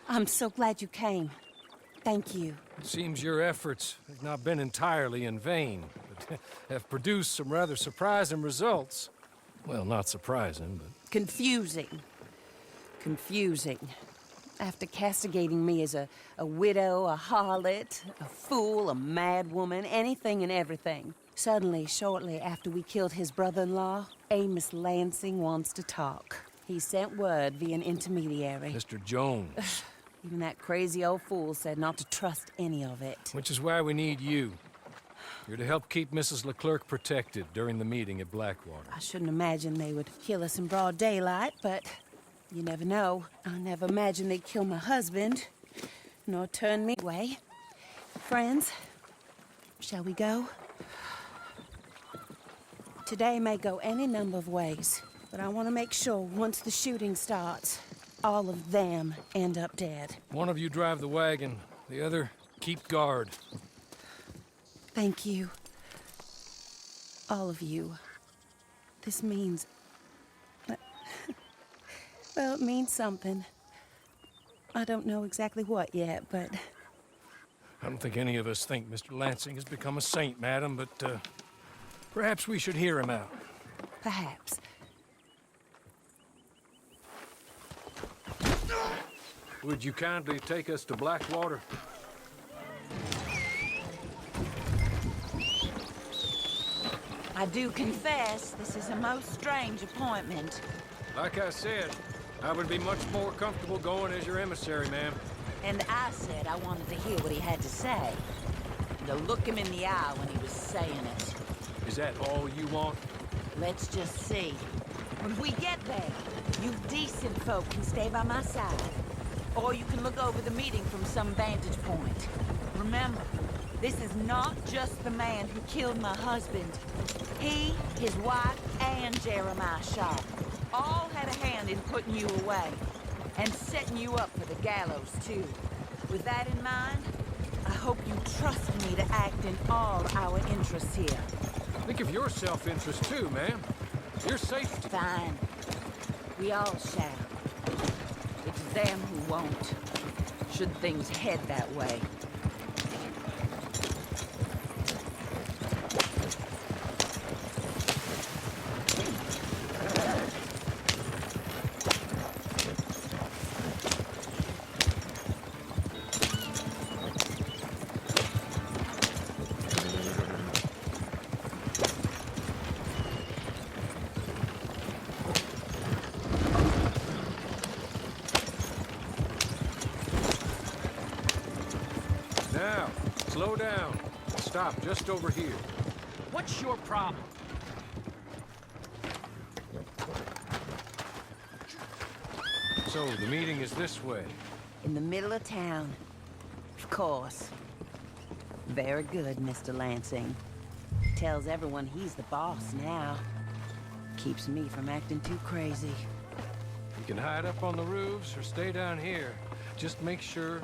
I'm so glad you came. Thank you. It seems your efforts have not been entirely in vain, but have produced some rather surprising results. Well, not surprising, but... Confusing. After castigating me as a widow, a harlot, a fool, a madwoman, anything and everything. Suddenly, shortly after we killed his brother-in-law, Amos Lansing wants to talk. He sent word via an intermediary. Mr. Jones. Even that crazy old fool said not to trust any of it. Which is why we need you. You're to help keep Mrs. Leclerc protected during the meeting at Blackwater. I shouldn't imagine they would kill us in broad daylight, but you never know. I never imagined they'd kill my husband, nor turn me away. Friends, shall we go? Today may go any number of ways, but I want to make sure once the shooting starts, all of them end up dead. One of you drive the wagon, the other keep guard. Thank you. All of you. This means... well, it means something. I don't know exactly what yet, but... I don't think any of us think Mr. Lansing has become a saint, madam, but perhaps we should hear him out. Perhaps. Would you kindly take us to Blackwater? I do confess, this is a most strange appointment. Like I said, I would be much more comfortable going as your emissary, ma'am. And I said I wanted to hear what he had to say. To look him in the eye when he was saying it. Is that all you want? Let's just see. When we get there, you decent folk can stay by my side. Or you can look over the meeting from some vantage point. Remember, this is not just the man who killed my husband. He, his wife, and Jeremiah Sharp all had a hand in putting you away. And setting you up for the gallows, too. With that in mind, I hope you trust me to act in all our interests here. Think of your self-interest, too, ma'am. Your safety. Fine. We all shall. It's them who won't, should things head that way. Now, slow down. Stop just over here. What's your problem? So, the meeting is this way. In the middle of town. Of course. Very good, Mr. Lansing. Tells everyone he's the boss now. Keeps me from acting too crazy. You can hide up on the roofs or stay down here. Just make sure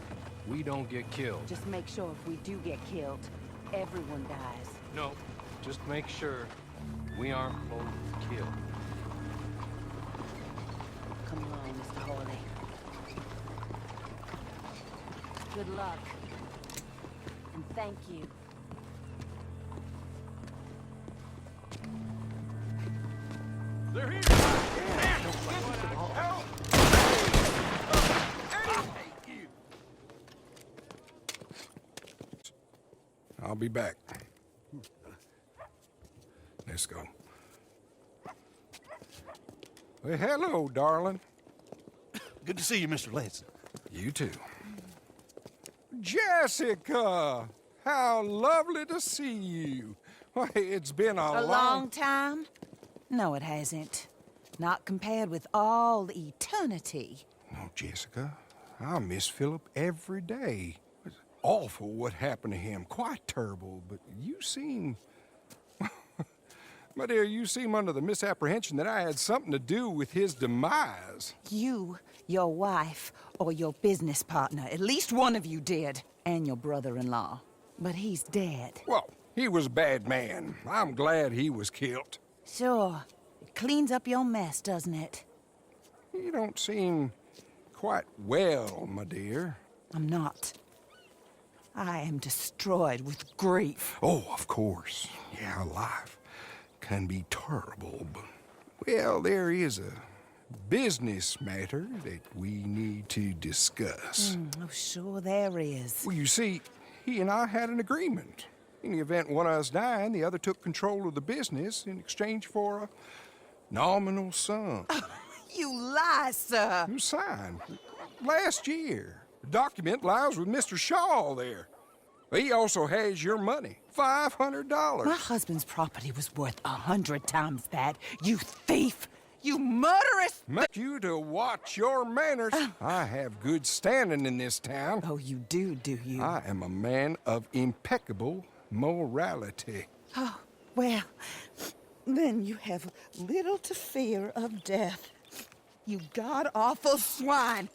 we don't get killed. Just make sure if we do get killed, everyone dies. No, just make sure we aren't both killed. Come along, Mr. Hawley. Good luck. And thank you. They're here! Help! I'll be back. Let's go. Well, hello, darling. Good to see you, Mr. Lansing. You too. Jessica! How lovely to see you. Why, it's been A long time? No, it hasn't. Not compared with all eternity. No, Jessica. I miss Philip every day. It's awful what happened to him. Quite terrible, but you seem... My dear, you seem under the misapprehension that I had something to do with his demise. You, your wife, or your business partner, at least one of you did, and your brother-in-law. But he's dead. Well, he was a bad man. I'm glad he was killed. Sure. It cleans up your mess, doesn't it? You don't seem quite well, my dear. I'm not. I am destroyed with grief. Oh, of course. Yeah, life can be terrible, but... Well, there is a business matter that we need to discuss. Oh, sure there is. Well, you see, he and I had an agreement. In the event one of us died, the other took control of the business in exchange for a nominal sum. You lie, sir. You signed last year. The document lies with Mr. Shaw there. He also has your money, $500. My husband's property was worth 100 times that. You thief! You murderous! Make you to watch your manners. I have good standing in this town. Oh, you do you? I am a man of impeccable morality. Oh, well, then you have little to fear of death. You god-awful swine!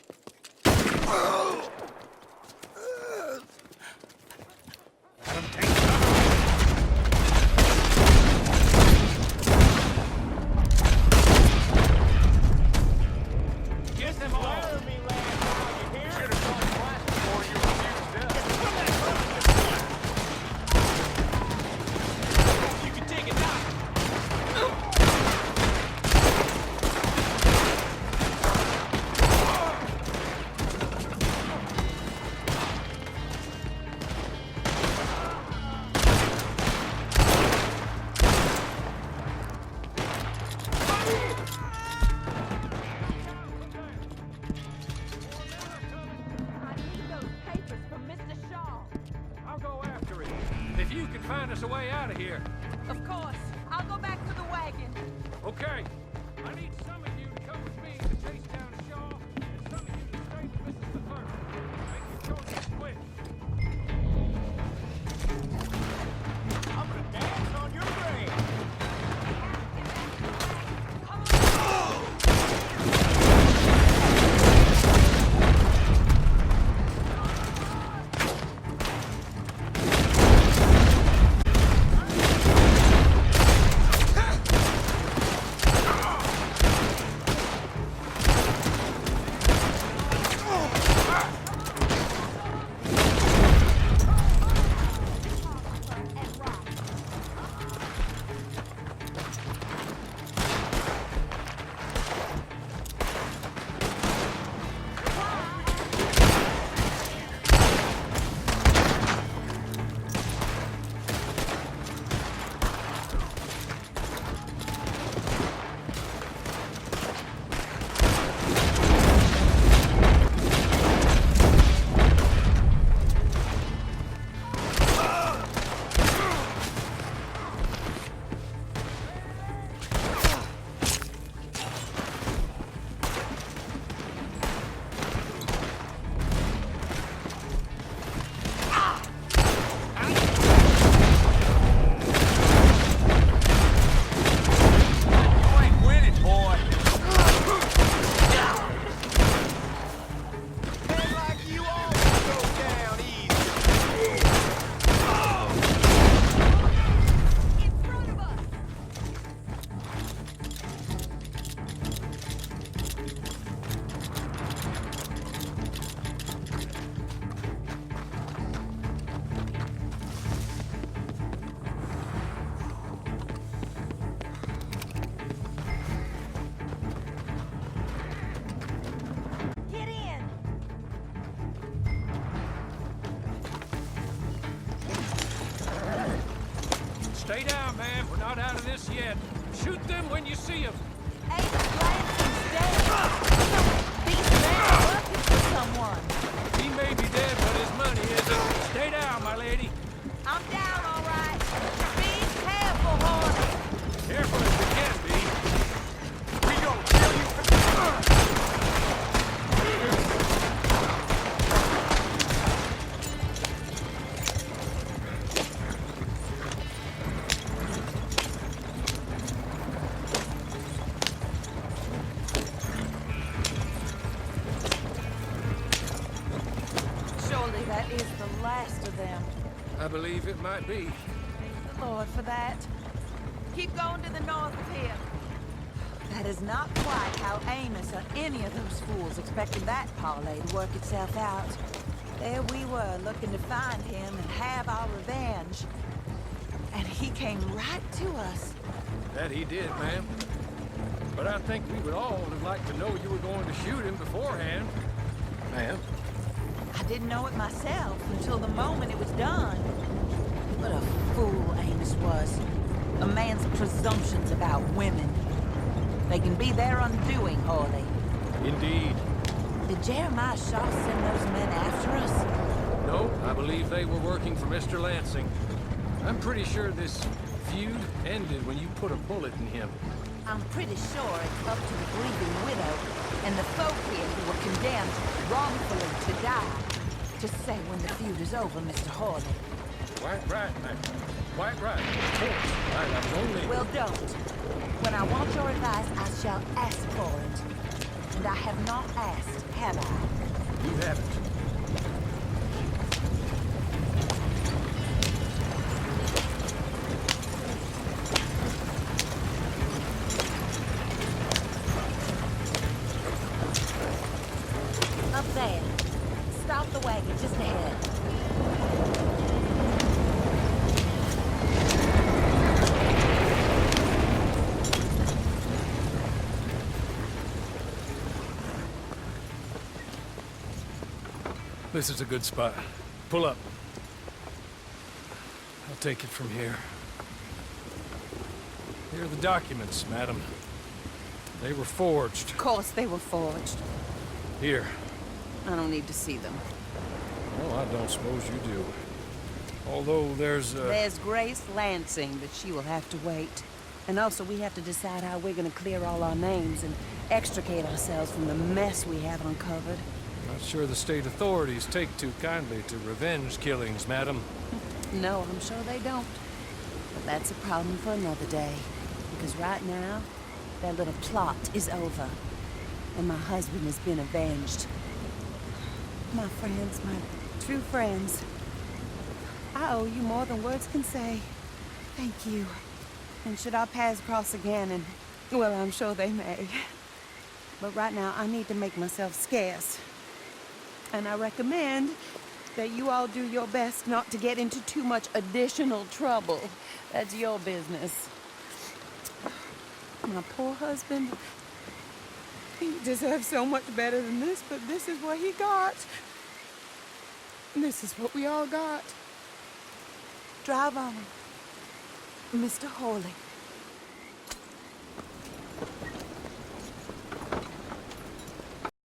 Get them all! You can take it now! I need those papers from Mr. Shaw. I'll go after it. If you can find us a way out of here. Of course. I'll go back to the wagon. Okay. I need some of you to come with me to chase down Shaw, and some of you to stay with Mrs. LeFleur. Make your choices quick. I'm gonna dance on your grave! Stay down, man. We're not out of this yet. Shoot them when you see them. Ace Lansing's dead. These men are working for someone. He may be dead, but his money isn't. Stay down, my lady. I'm down, all right. Be careful, Hornet. Careful as we can be. We gonna kill you for... Surely that is the last of them. I believe it might be. Thank the Lord for that. Keep going to the north of here. That is not quite how Amos or any of those fools expected that parlay to work itself out. There we were, looking to find him and have our revenge. And he came right to us. That he did, ma'am. But I think we would all have liked to know you were going to shoot him beforehand. Ma'am? I didn't know it myself until the moment it was done. What a fool Amos was. A man's presumptions about women. They can be their undoing, Hawley. Indeed. Did Jeremiah Shaw send those men after us? No, I believe they were working for Mr. Lansing. I'm pretty sure this feud ended when you put a bullet in him. I'm pretty sure it's up to the grieving widow and the folk here who were condemned wrongfully to die to say when the feud is over, Mr. Hawley. Quite right, ma'am. Quite right. Of course. I'm only... Well, don't. When I want your advice, I shall ask for it. And I have not asked, have I? You haven't. Up there. Stop the wagon just ahead. This is a good spot. Pull up. I'll take it from here. Here are the documents, madam. They were forged. Of course they were forged. Here. I don't need to see them. Well, I don't suppose you do. Although there's There's Grace Lansing, but she will have to wait. And also, we have to decide how we're gonna clear all our names and extricate ourselves from the mess we have uncovered. Not sure the state authorities take too kindly to revenge killings, madam. No, I'm sure they don't. But that's a problem for another day. Because right now, that little plot is over. And my husband has been avenged. My friends, my true friends. I owe you more than words can say. Thank you. And should our paths cross again, and, well, I'm sure they may. But right now, I need to make myself scarce. And I recommend that you all do your best not to get into too much additional trouble. That's your business. My poor husband, he deserves so much better than this, but this is what he got. This is what we all got. Drive on, Mr. Hawley.